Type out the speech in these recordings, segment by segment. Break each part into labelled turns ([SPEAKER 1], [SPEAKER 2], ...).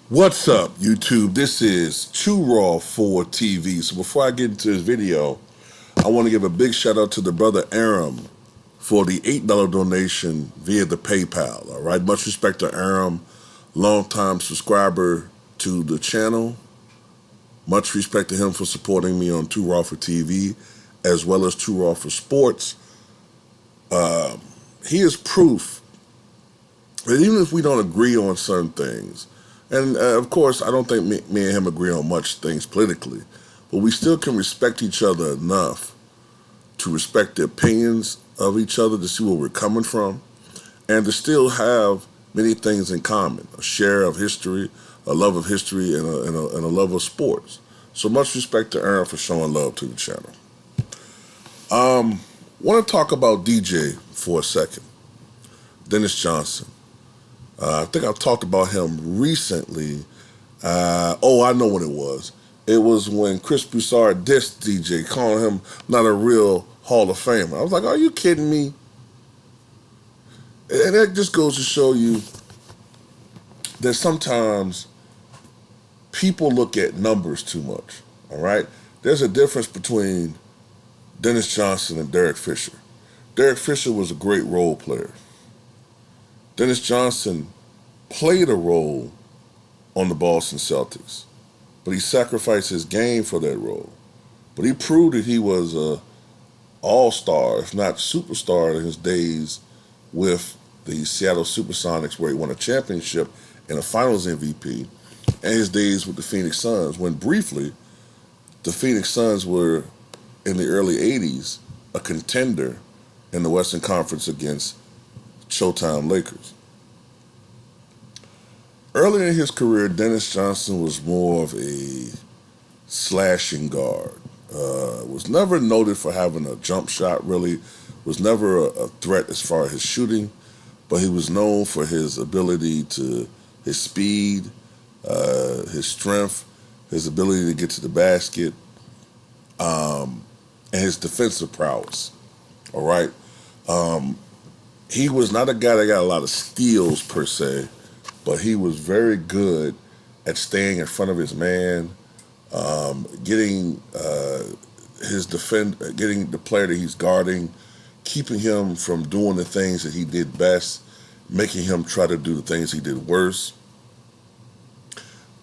[SPEAKER 1] What's up, YouTube? This is Too Raw for TV. So before I get into this video, I want to give a big shout out to the brother Aram for the $8 donation via the PayPal. All right, much respect to Aram, longtime subscriber to the channel. Much respect to him for supporting me on Too Raw for TV, as well as Too Raw for Sports. He is proof that even if we don't agree on certain things, and of course, I don't think me and him agree on much things politically, but we still can respect each other enough to respect the opinions of each other, to see where we're coming from, and to still have many things in common: a share of history, a love of history, and a love of sports. So much respect to Aaron for showing love to the channel. Want to talk about DJ for a second, Dennis Johnson. I think I've talked about him recently. I know when it was. It was when Chris Broussard dissed DJ, calling him not a real Hall of Famer. I was like, are you kidding me? And that just goes to show you that sometimes people look at numbers too much, all right? There's a difference between Dennis Johnson and Derek Fisher. Derek Fisher was a great role player. Dennis Johnson played a role on the Boston Celtics, but he sacrificed his game for that role. But he proved that he was a all-star, if not superstar, in his days with the Seattle Supersonics, where he won a championship and a Finals MVP, and his days with the Phoenix Suns, when briefly the Phoenix Suns were, in the early 80s, a contender in the Western Conference against Showtime Lakers. Early in his career, Dennis Johnson was more of a slashing guard. Was never noted for having a jump shot, really. Was never a threat as far as his shooting, but he was known for his ability his speed, his strength, his ability to get to the basket, and his defensive prowess. All right. He was not a guy that got a lot of steals per se, but he was very good at staying in front of his man, getting getting the player that he's guarding, keeping him from doing the things that he did best, making him try to do the things he did worse,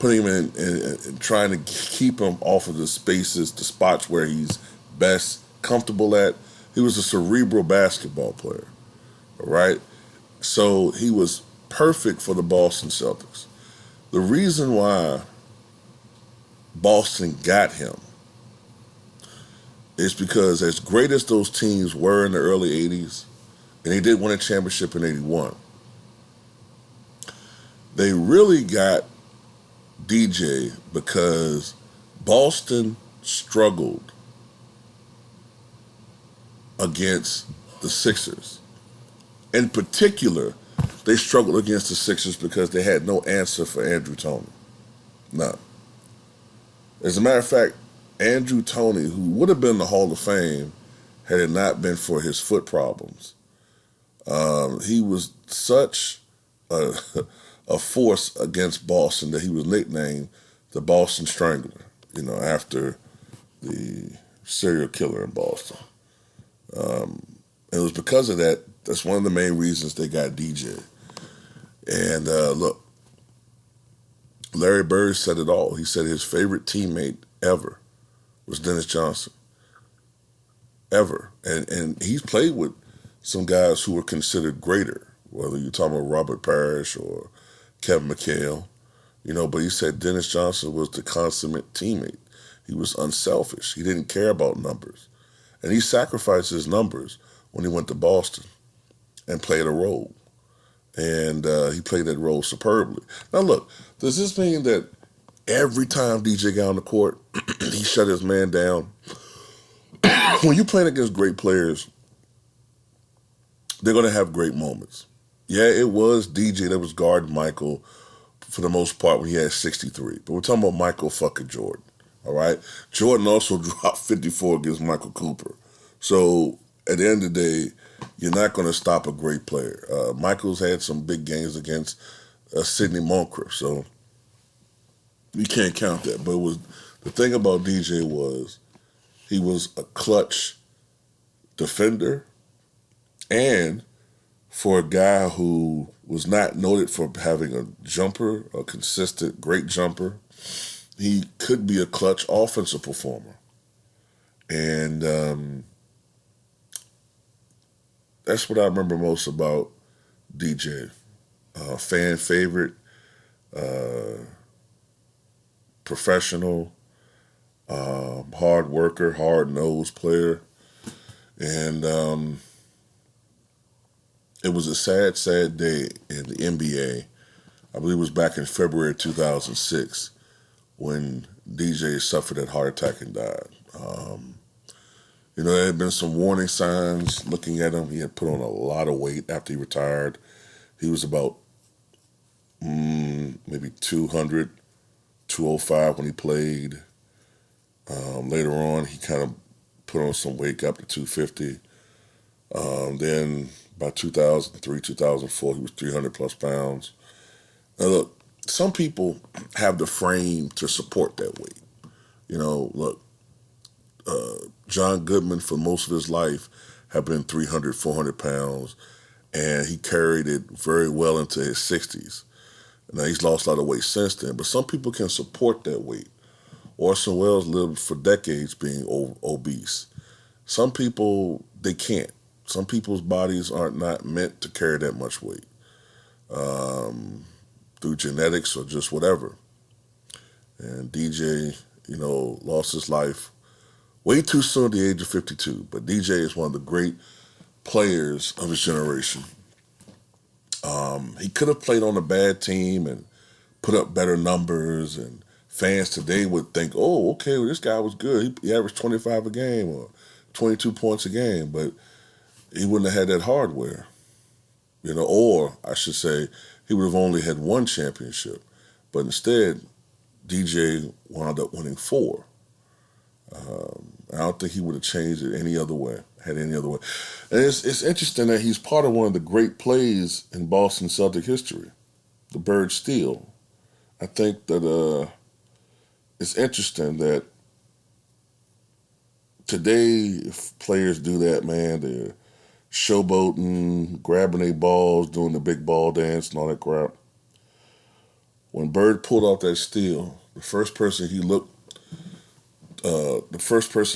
[SPEAKER 1] putting him in trying to keep him off of the spaces, the spots where he's best comfortable at. He was a cerebral basketball player. All right. So he was perfect for the Boston Celtics. The reason why Boston got him is because, as great as those teams were in the early 80s, and they did win a championship in 81, they really got DJ because Boston struggled against the Sixers. In particular, they struggled against the Sixers because they had no answer for Andrew Toney. None. As a matter of fact, Andrew Toney, who would have been in the Hall of Fame had it not been for his foot problems, he was such a force against Boston that he was nicknamed the Boston Strangler, after the serial killer in Boston. It was because of that. That's one of the main reasons they got DJ. And look, Larry Bird said it all. He said his favorite teammate ever was Dennis Johnson. Ever. And he's played with some guys who were considered greater, whether you're talking about Robert Parrish or Kevin McHale, but he said Dennis Johnson was the consummate teammate. He was unselfish. He didn't care about numbers. And he sacrificed his numbers when he went to Boston and played a role. And he played that role superbly. Now, look, does this mean that every time DJ got on the court, he shut his man down? When you're playing against great players, they're going to have great moments. Yeah, it was DJ that was guarding Michael for the most part when he had 63. But we're talking about Michael fucking Jordan, all right? Jordan also dropped 54 against Michael Cooper. So at the end of the day, you're not going to stop a great player. Michael's had some big games against Sidney Moncrief. So You can't count that. But it was the thing about DJ was he was a clutch defender, and for a guy who was not noted for having a jumper, a consistent great jumper, he could be a clutch offensive performer. And that's what I remember most about DJ. Fan favorite, uh, professional, hard worker, hard nosed player. And it was a sad, sad day in the NBA. I believe it was back in February 2006 when DJ suffered that heart attack and died. There had been some warning signs looking at him. He had put on a lot of weight after he retired. He was about maybe 200, 205 when he played. Later on, he kind of put on some weight, got up to 250. Then by 2003, 2004, he was 300 plus pounds. Now look, some people have the frame to support that weight. Look, John Goodman for most of his life had been 300, 400 pounds, and he carried it very well into his 60s. Now, he's lost a lot of weight since then, but some people can support that weight. Orson Welles lived for decades being obese. Some people, they can't. Some people's bodies are not meant to carry that much weight through genetics or just whatever. And DJ, lost his life way too soon at the age of 52. But DJ is one of the great players of his generation. He could have played on a bad team and put up better numbers, and fans today would think, oh, okay, well, this guy was good. He averaged 25 a game or 22 points a game, but he wouldn't have had that hardware. Or I should say he would have only had one championship. But instead, DJ wound up winning 4. I don't think he would have changed it any other way. And it's interesting that he's part of one of the great plays in Boston Celtic history, the Bird Steal. I think that it's interesting that today, if players do that, man, they're showboating, grabbing their balls, doing the big ball dance and all that crap. When Bird pulled off that steal, the first person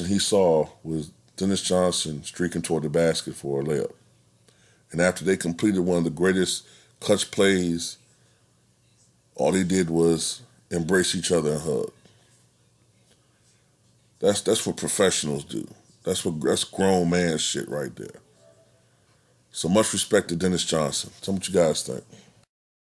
[SPEAKER 1] he saw was Dennis Johnson streaking toward the basket for a layup. And after they completed one of the greatest clutch plays, all they did was embrace each other and hug. That's what professionals do. That's grown man shit right there. So much respect to Dennis Johnson. Tell me what you guys think.